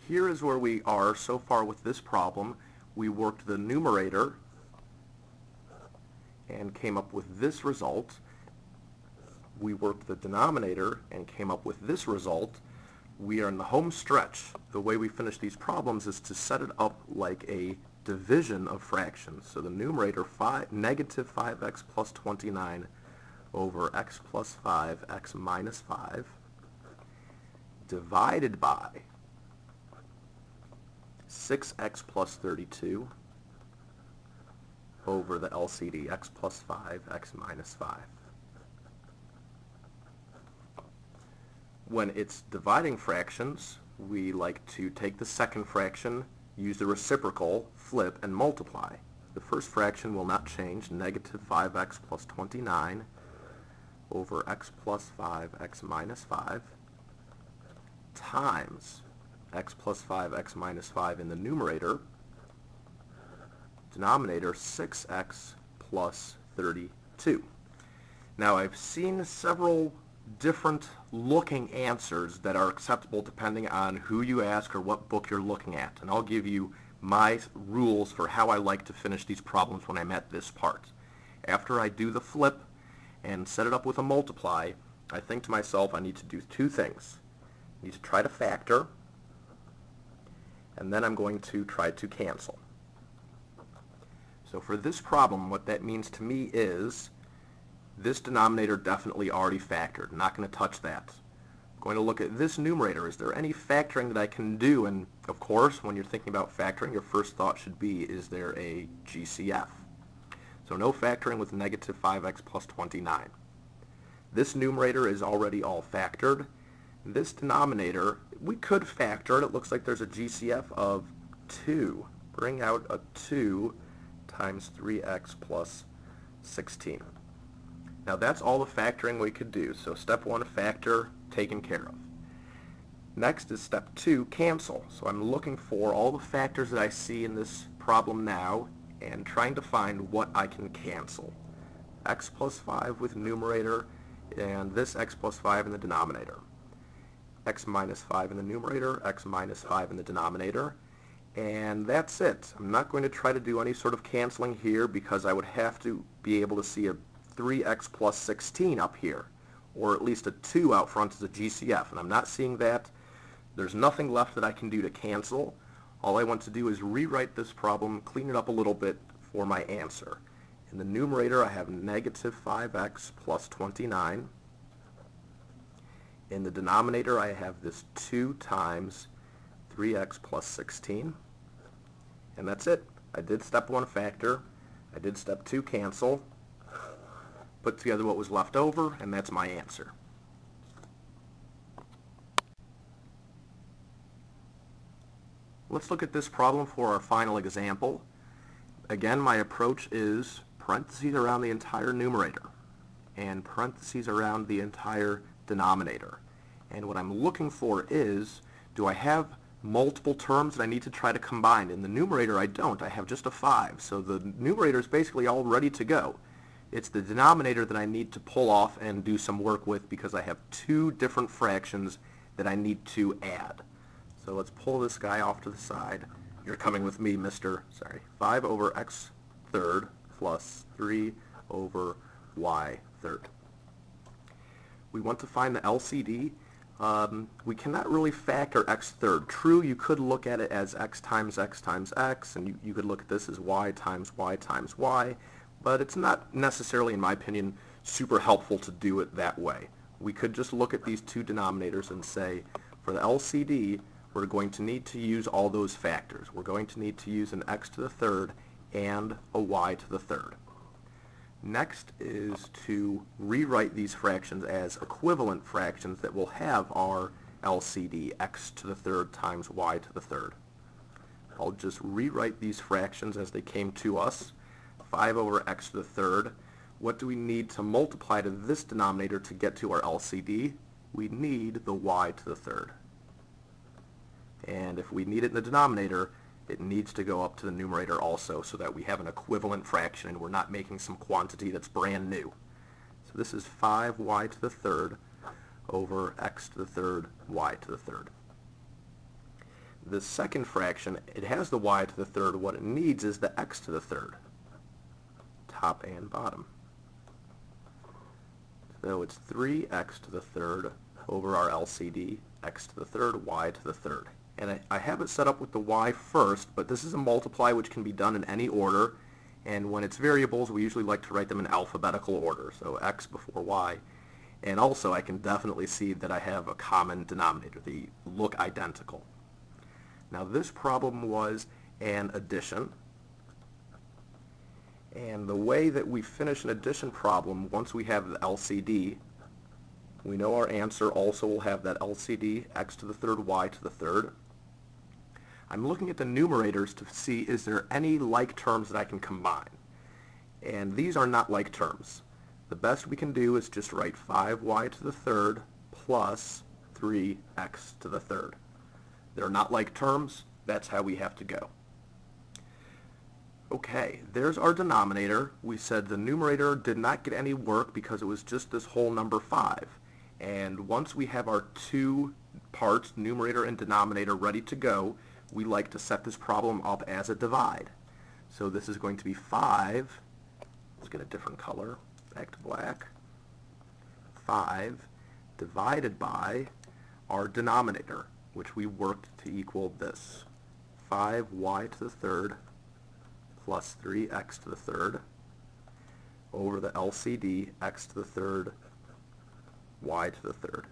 Here is where we are so far with this problem. We worked the numerator and came up with this result. We worked the denominator and came up with this result. We are in the home stretch. The way we finish these problems is to set it up like a division of fractions. So the numerator, negative 5x plus 29 over x plus 5, x minus 5, divided by 6x plus 32 over the LCD, x plus 5, x minus 5. When it's dividing fractions, we like to take the second fraction, use the reciprocal, flip, and multiply. The first fraction will not change, negative 5x plus 29 over x plus 5, x minus 5, times x plus 5, x minus 5 in the numerator, denominator 6x plus 32. Now I've seen several different looking answers that are acceptable depending on who you ask or what book you're looking at. And I'll give you my rules for how I like to finish these problems when I'm at this part. After I do the flip and set it up with a multiply, I think to myself I need to do two things. I need to try to factor, and then I'm going to try to cancel. So for this problem, what that means to me is this denominator definitely already factored. I'm not going to touch that. I'm going to look at this numerator. Is there any factoring that I can do? And of course, when you're thinking about factoring, your first thought should be, is there a GCF? So no factoring with negative 5x plus 29. This numerator is already all factored. This denominator, we could factor it. It looks like there's a GCF of 2. Bring out a 2 times 3x plus 16. Now that's all the factoring we could do. So step 1, factor, taken care of. Next is step 2, cancel. So I'm looking for all the factors that I see in this problem now and trying to find what I can cancel. X plus 5 with numerator and this x plus 5 in the denominator. X minus 5 in the numerator, x minus 5 in the denominator, and that's it. I'm not going to try to do any sort of canceling here because I would have to be able to see a 3x plus 16 up here, or at least a 2 out front as a GCF, and I'm not seeing that. There's nothing left that I can do to cancel. All I want to do is rewrite this problem, clean it up a little bit for my answer. In the numerator I have negative 5x plus 29. In the denominator I have this 2 times 3x plus 16. And that's it. I did step 1 factor. I did step 2 cancel. Put together what was left over, and that's my answer. Let's look at this problem for our final example. Again, my approach is parentheses around the entire numerator and parentheses around the entire denominator. And what I'm looking for is, do I have multiple terms that I need to try to combine? In the numerator I don't. I have just a 5. So the numerator is basically all ready to go. It's the denominator that I need to pull off and do some work with because I have 2 different fractions that I need to add. So let's pull this guy off to the side. You're coming with me, mister. Sorry. 5 over x third plus 3 over y third. We want to find the LCD. We cannot really factor x third. True, you could look at it as x times x times x, and you could look at this as y times y times y, but it's not necessarily, in my opinion, super helpful to do it that way. We could just look at these 2 denominators and say, for the LCD, we're going to need to use all those factors. We're going to need to use an x to the third and a y to the third. Next is to rewrite these fractions as equivalent fractions that will have our LCD, x to the third times y to the third. I'll just rewrite these fractions as they came to us. 5 over x to the third. What do we need to multiply to this denominator to get to our LCD? We need the y to the third. And if we need it in the denominator, it needs to go up to the numerator also so that we have an equivalent fraction and we're not making some quantity that's brand new. So this is 5y to the third over x to the third, y to the third. This second fraction, it has the y to the third. What it needs is the x to the third, top and bottom. So it's 3x to the third over our LCD, x to the third, y to the third. And I have it set up with the y first, but this is a multiply which can be done in any order. And when it's variables, we usually like to write them in alphabetical order, so x before y. And also, I can definitely see that I have a common denominator. They look identical. Now, this problem was an addition. And the way that we finish an addition problem, once we have the LCD, we know our answer also will have that LCD, x to the third, y to the third. I'm looking at the numerators to see is there any like terms that I can combine. And these are not like terms. The best we can do is just write 5y to the third plus 3x to the third. They're not like terms. That's how we have to go. Okay, there's our denominator. We said the numerator did not get any work because it was just this whole number 5. And once we have our two parts, numerator and denominator, ready to go, we like to set this problem up as a divide. So this is going to be 5, let's get a different color, back to black, 5 divided by our denominator, which we worked to equal this, 5y to the third plus 3x to the third over the LCD, x to the third, y to the third.